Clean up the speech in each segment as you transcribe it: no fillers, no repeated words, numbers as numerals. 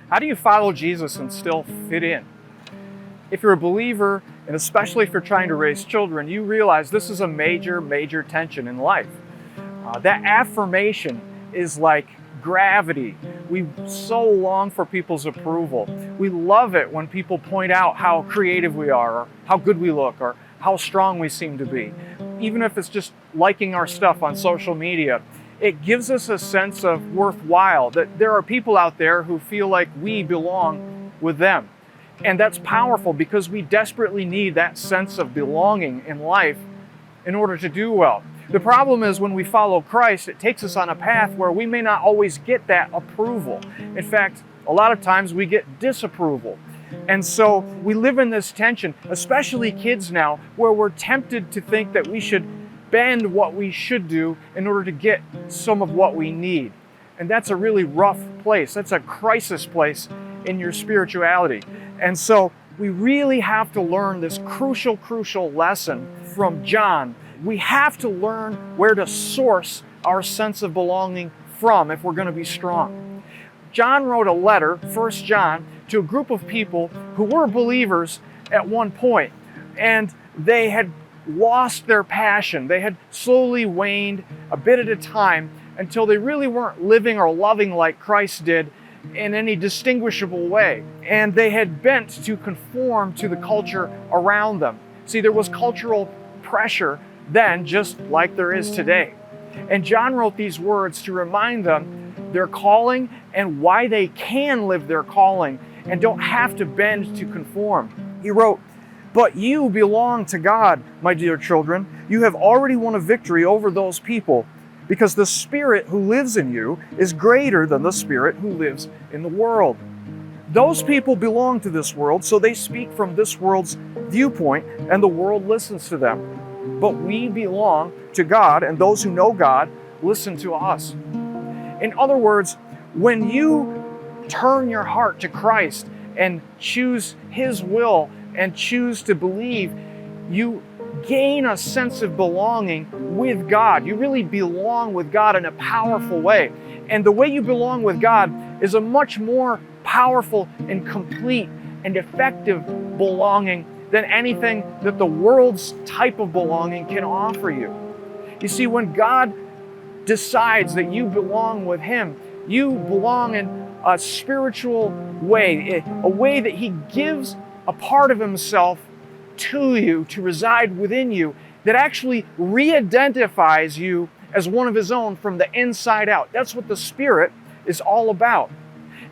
How do you follow Jesus and still fit in? If you're a believer, and especially if you're trying to raise children, you realize this is a major, major tension in life. That affirmation is like gravity. We so long for people's approval. We love it when people point out how creative we are, or how good we look, or how strong we seem to be. Even if it's just liking our stuff on social media, it gives us a sense of worthwhile, that there are people out there who feel like we belong with them. And that's powerful because we desperately need that sense of belonging in life in order to do well. The problem is when we follow Christ, it takes us on a path where we may not always get that approval. In fact, a lot of times we get disapproval. And so we live in this tension, especially kids now, where we're tempted to think that we should bend what we should do in order to get some of what we need. And that's a really rough place. That's a crisis place in your spirituality. And so we really have to learn this crucial lesson from John. We have to learn where to source our sense of belonging from if we're going to be strong. John wrote a letter, 1 John, to a group of people who were believers at one point, and they had lost their passion. They had slowly waned a bit at a time until they really weren't living or loving like Christ did in any distinguishable way. And they had bent to conform to the culture around them. See, there was cultural pressure then, just like there is today. And John wrote these words to remind them their calling and why they can live their calling and don't have to bend to conform. He wrote, "But you belong to God, my dear children. You have already won a victory over those people, because the Spirit who lives in you is greater than the spirit who lives in the world." Those people belong to this world, so they speak from this world's viewpoint, and the world listens to them. But we belong to God, and those who know God listen to us. In other words, when you turn your heart to Christ and choose His will and choose to believe, you gain a sense of belonging with God. You really belong with God in a powerful way. And the way you belong with God is a much more powerful and complete and effective belonging than anything that the world's type of belonging can offer you. You see, when God decides that you belong with Him, you belong in a spiritual way, a way that He gives a part of Himself to you, to reside within you, that actually re-identifies you as one of His own from the inside out. That's what the Spirit is all about.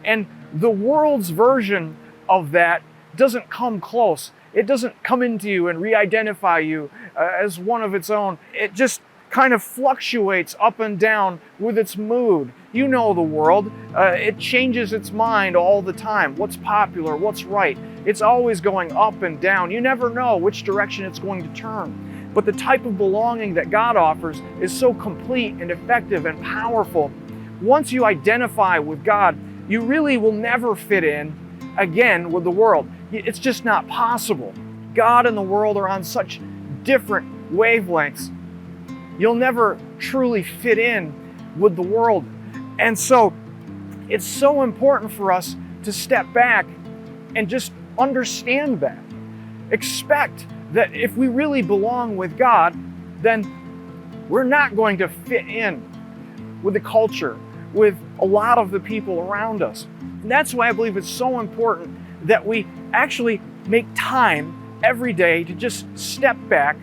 And the world's version of that doesn't come close. It doesn't come into you and re-identify you as one of its own. It just kind of fluctuates up and down with its mood. You know the world. It changes its mind all the time. What's popular, what's right. It's always going up and down. You never know which direction it's going to turn. But the type of belonging that God offers is so complete and effective and powerful. Once you identify with God, you really will never fit in again with the world. It's just not possible. God and the world are on such different wavelengths. You'll never truly fit in with the world. And so it's so important for us to step back and just understand that. Expect that if we really belong with God, then we're not going to fit in with the culture, with a lot of the people around us. And that's why I believe it's so important that we actually make time every day to just step back,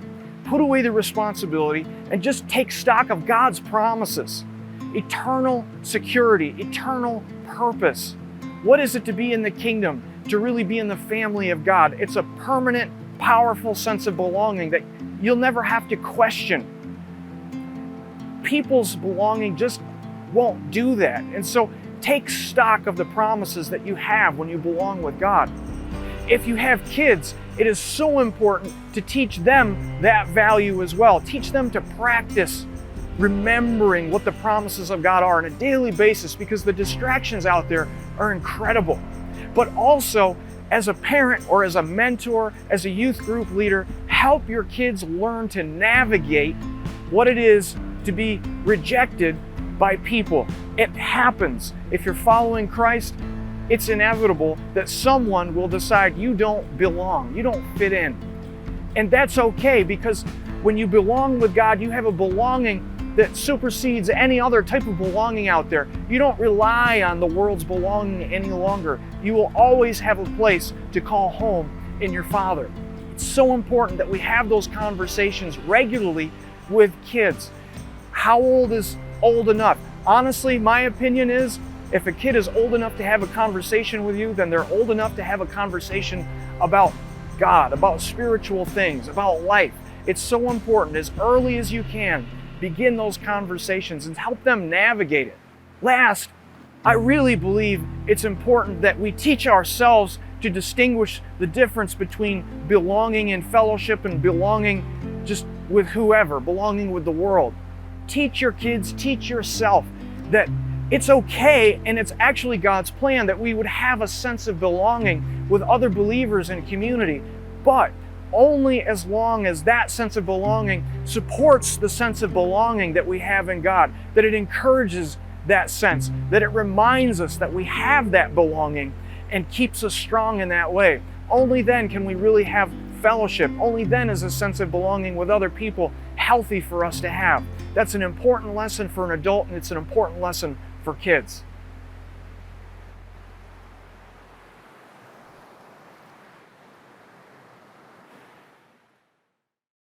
put away the responsibility, and just take stock of God's promises. Eternal security, eternal purpose. What is it to be in the kingdom, to really be in the family of God? It's a permanent, powerful sense of belonging that you'll never have to question. People's belonging just won't do that. And so take stock of the promises that you have when you belong with God. If you have kids, it is so important to teach them that value as well. Teach them to practice remembering what the promises of God are on a daily basis, because the distractions out there are incredible. But also, as a parent or as a mentor, as a youth group leader, help your kids learn to navigate what it is to be rejected by people. It happens. If you're following Christ, it's inevitable that someone will decide you don't belong, you don't fit in. And that's okay, because when you belong with God, you have a belonging that supersedes any other type of belonging out there. You don't rely on the world's belonging any longer. You will always have a place to call home in your Father. It's so important that we have those conversations regularly with kids. How old is old enough? Honestly, my opinion is, if a kid is old enough to have a conversation with you, then they're old enough to have a conversation about God, about spiritual things, about life. It's so important, as early as you can, begin those conversations and help them navigate it. Last, I really believe it's important that we teach ourselves to distinguish the difference between belonging in fellowship and belonging just with whoever, belonging with the world. Teach your kids, teach yourself that it's okay, and it's actually God's plan that we would have a sense of belonging with other believers in community, but only as long as that sense of belonging supports the sense of belonging that we have in God, that it encourages that sense, that it reminds us that we have that belonging and keeps us strong in that way. Only then can we really have fellowship. Only then is a sense of belonging with other people healthy for us to have. That's an important lesson for an adult, and it's an important lesson for kids.